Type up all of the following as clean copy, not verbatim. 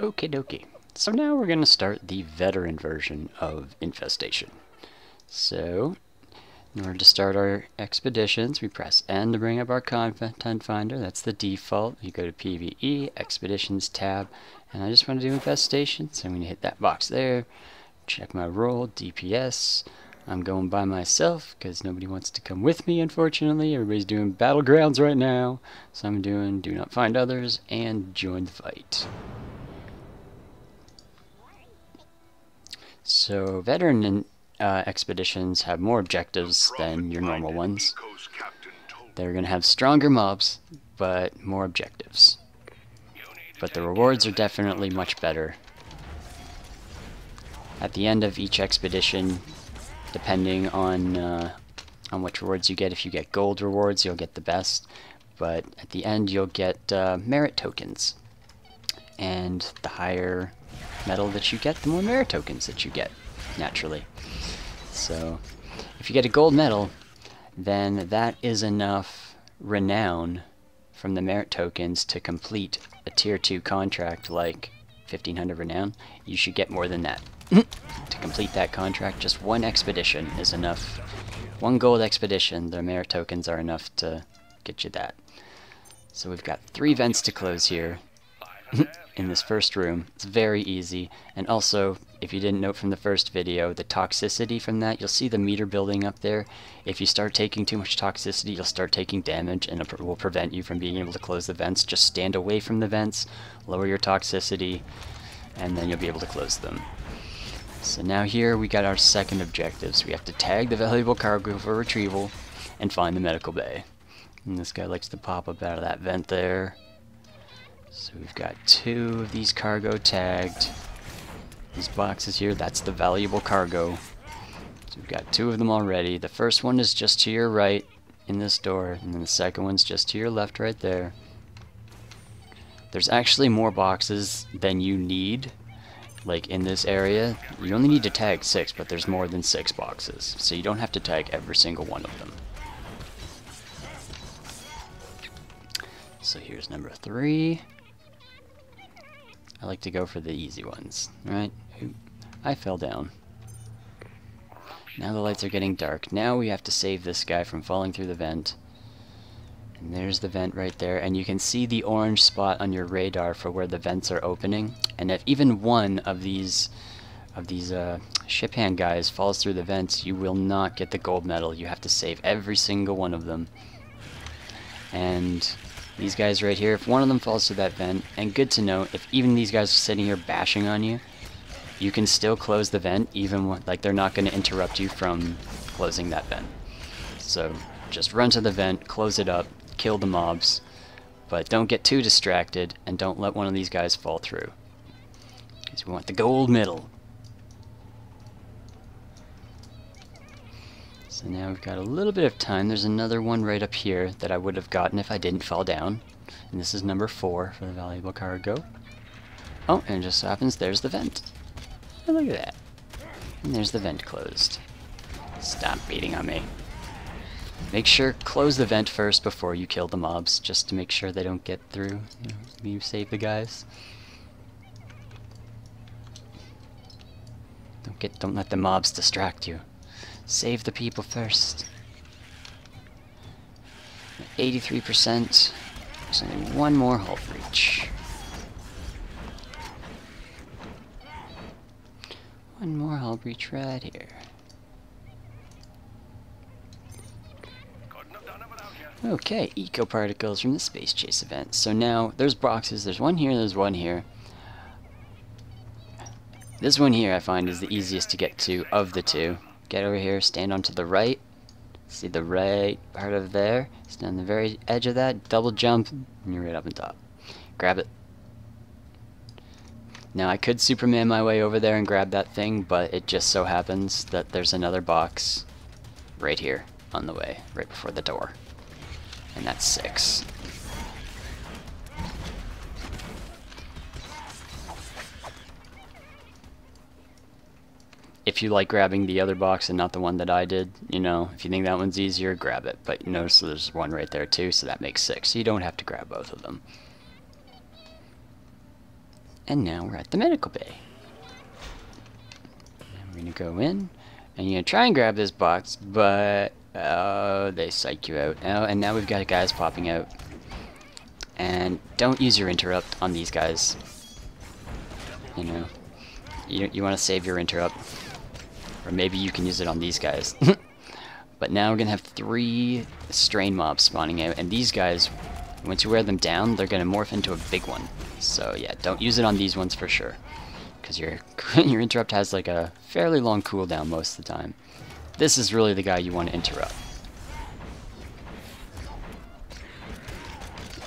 Okie dokie. So now we're going to start the veteran version of Infestation. So, in order to start our expeditions, we press N to bring up our content finder. That's the default. You go to PvE, Expeditions tab, and I just want to do Infestation, so I'm going to hit that box there. Check my role, DPS. I'm going by myself because nobody wants to come with me, unfortunately. Everybody's doing Battlegrounds right now. So I'm doing Do Not Find Others and Join the Fight. So veteran expeditions have more objectives than your normal ones. They're going to have stronger mobs, but more objectives. But the rewards are definitely much better. At the end of each expedition, depending on which rewards you get, if you get gold rewards, you'll get the best. But at the end, you'll get merit tokens. And the higher metal that you get, the more merit tokens that you get, naturally. So, if you get a gold medal, then that is enough renown from the merit tokens to complete a tier 2 contract like 1500 renown. You should get more than that. To complete that contract, just one expedition is enough. One gold expedition, the merit tokens are enough to get you that. So we've got 3 vents to close here. In this first room. It's very easy, and also, if you didn't note from the first video, the toxicity from that, you'll see the meter building up there. If you start taking too much toxicity, you'll start taking damage, and it will prevent you from being able to close the vents. Just stand away from the vents, lower your toxicity, and then you'll be able to close them. So now here we got our second objective. So we have to tag the valuable cargo for retrieval, and find the medical bay. And this guy likes to pop up out of that vent there. So we've got 2 of these cargo tagged. These boxes here, that's the valuable cargo. So we've got 2 of them already. The first one is just to your right in this door, and then the second one's just to your left right there. There's actually more boxes than you need, like in this area. You only need to tag 6, but there's more than 6 boxes. So you don't have to tag every single one of them. So here's number 3. I like to go for the easy ones, right? I fell down. Now the lights are getting dark. Now we have to save this guy from falling through the vent. And there's the vent right there, and you can see the orange spot on your radar for where the vents are opening. And if even one of these ship hand guys falls through the vents, you will not get the gold medal. You have to save every single one of them. And these guys right here, if one of them falls through that vent, and good to know, if even these guys are sitting here bashing on you, you can still close the vent, even when, like, they're not going to interrupt you from closing that vent. So just run to the vent, close it up, kill the mobs, but don't get too distracted, and don't let one of these guys fall through, because we want the gold medal. So now we've got a little bit of time. There's another one right up here that I would have gotten if I didn't fall down. And this is number 4 for the valuable cargo. Oh, and it just so happens there's the vent. Oh, look at that. And there's the vent closed. Stop beating on me. Make sure close the vent first before you kill the mobs, just to make sure they don't get through. You save the guys. Don't let the mobs distract you. Save the people first. 83%. There's only one more hull breach. One more hull breach right here. Okay, eco particles from the space chase event. So now there's boxes. There's one here. There's one here. This one here I find is the easiest to get to of the 2. Get over here, stand onto the right, see the right part of there, stand on the very edge of that, double jump, and you're right up on top. Grab it. Now I could Superman my way over there and grab that thing, but it just so happens that there's another box right here on the way, right before the door. And that's 6. If you like grabbing the other box and not the one that I did, you know, if you think that one's easier, grab it. But notice there's one right there too, so that makes 6. So you don't have to grab both of them. And now we're at the medical bay. And we're going to go in, and you're going to try and grab this box, but they psych you out. Oh, and now we've got guys popping out. And don't use your interrupt on these guys. You know, you want to save your interrupt. Or maybe you can use it on these guys. But now we're going to have 3 strain mobs spawning out, and these guys, once you wear them down, they're going to morph into a big one. So yeah, don't use it on these ones for sure. Because your interrupt has like a fairly long cooldown most of the time. This is really the guy you want to interrupt.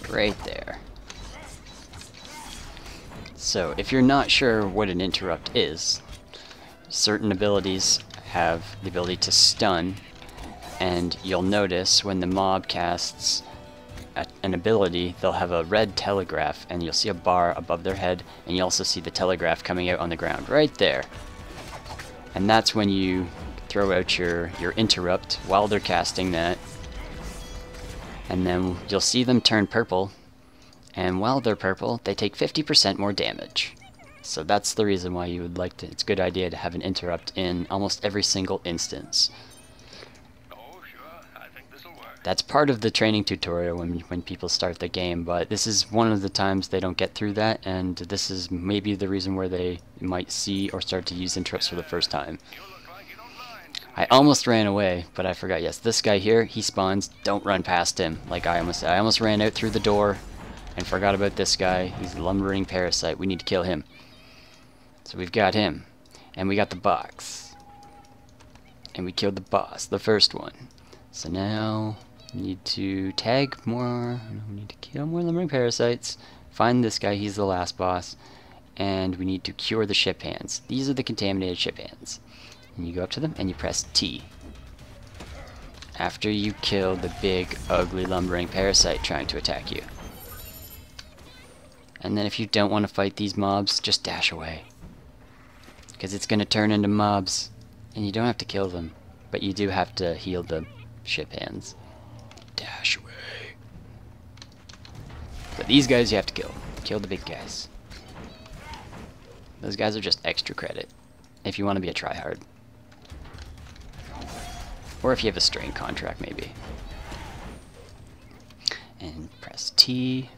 Right there. So if you're not sure what an interrupt is, certain abilities have the ability to stun, and you'll notice when the mob casts an ability, they'll have a red telegraph, and you'll see a bar above their head, and you also see the telegraph coming out on the ground right there. And that's when you throw out your interrupt while they're casting that, and then you'll see them turn purple, and while they're purple, they take 50% more damage. So that's the reason why you would like to, it's a good idea to have an interrupt in almost every single instance. That's part of the training tutorial when people start the game, but this is one of the times they don't get through that, and this is maybe the reason where they might see or start to use interrupts for the first time. I almost ran away, but I forgot. Yes, this guy here, he spawns. Don't run past him. Like I almost ran out through the door and forgot about this guy. He's a lumbering parasite. We need to kill him. So we've got him, and we got the box, and we killed the boss, the first one. So now we need to tag more. We need to kill more lumbering parasites. Find this guy. He's the last boss, and we need to cure the ship hands. These are the contaminated ship hands. And you go up to them and you press T. After you kill the big, ugly, lumbering parasite trying to attack you. And then if you don't want to fight these mobs, just dash away. Because it's going to turn into mobs. And you don't have to kill them. But you do have to heal the ship hands. Dash away. But these guys you have to kill. Kill the big guys. Those guys are just extra credit. If you want to be a tryhard. Or if you have a strain contract, maybe. And press T.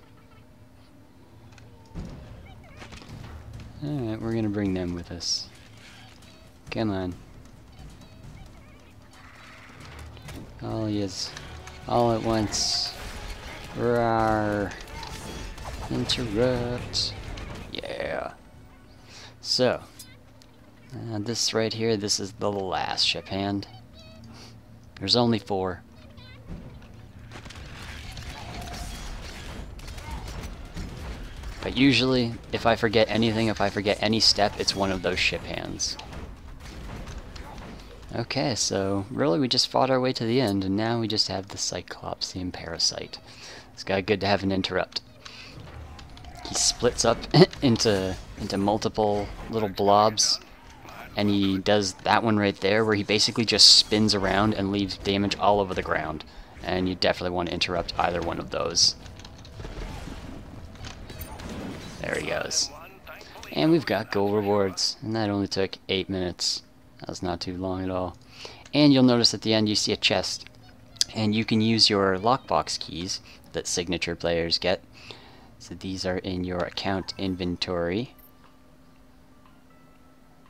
Alright, we're gonna bring them with us. Come on. Oh yes. All at once. Rawr. Interrupt. Yeah. So. This right here, this is the last ship hand. There's only 4. But usually, if I forget anything, if I forget any step, it's one of those ship hands. Okay, so really we just fought our way to the end, and now we just have the Cyclopsian Parasite. This guy good to have an interrupt. He splits up into multiple little blobs. And he does that one right there, where he basically just spins around and leaves damage all over the ground. And you definitely want to interrupt either one of those. There he goes. And we've got gold rewards. And that only took 8 minutes. That was not too long at all. And you'll notice at the end you see a chest. And you can use your lockbox keys that signature players get. So these are in your account inventory.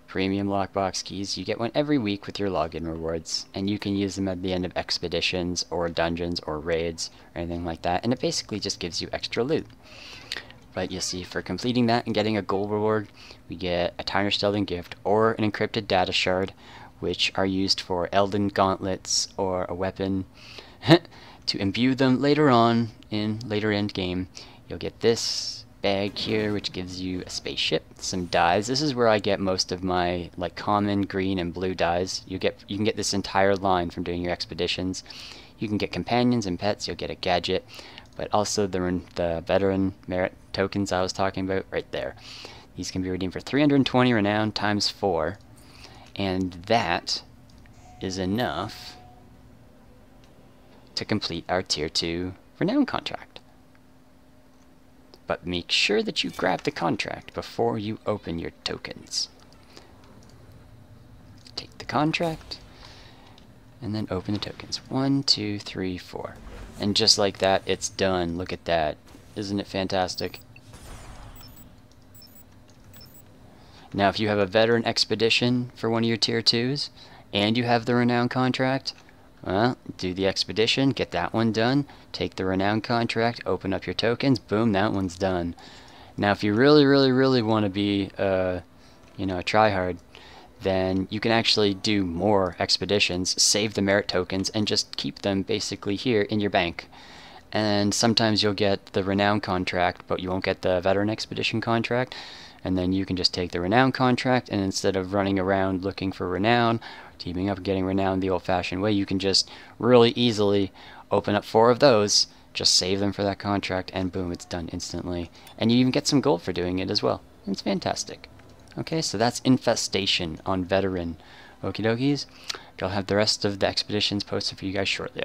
Premium lockbox keys. You get one every week with your login rewards, and you can use them at the end of expeditions or dungeons or raids or anything like that, and it basically just gives you extra loot. But you'll see for completing that and getting a gold reward, we get a Tarnished Elden Gift or an encrypted data shard, which are used for Elden Gauntlets or a weapon. To imbue them later on in later end game, you'll get this bag here, which gives you a spaceship, some dyes. This is where I get most of my like common, green, and blue dyes. You can get this entire line from doing your expeditions. You can get companions and pets. You'll get a gadget, but also the veteran merit tokens I was talking about right there. These can be redeemed for 320 renown times 4, and that is enough to complete our tier 2 renown contract. but make sure that you grab the contract before you open your tokens. Take the contract, and then open the tokens. 1, 2, 3, 4. And just like that, it's done. Look at that. Isn't it fantastic? Now, if you have a veteran expedition for one of your tier 2s, and you have the renown contract, well, do the expedition, get that one done, take the renown contract, open up your tokens, boom, that one's done. Now, if you really want to be, a tryhard, then you can actually do more expeditions, save the merit tokens, and just keep them basically here in your bank. And sometimes you'll get the renown contract, but you won't get the veteran expedition contract. And then you can just take the renown contract, and instead of running around looking for renown, teaming up and getting renown the old-fashioned way, you can just really easily open up 4 of those, just save them for that contract, and boom, it's done instantly. And you even get some gold for doing it as well. It's fantastic. Okay, so that's Infestation on veteran. Okie dokies. I'll have the rest of the expeditions posted for you guys shortly.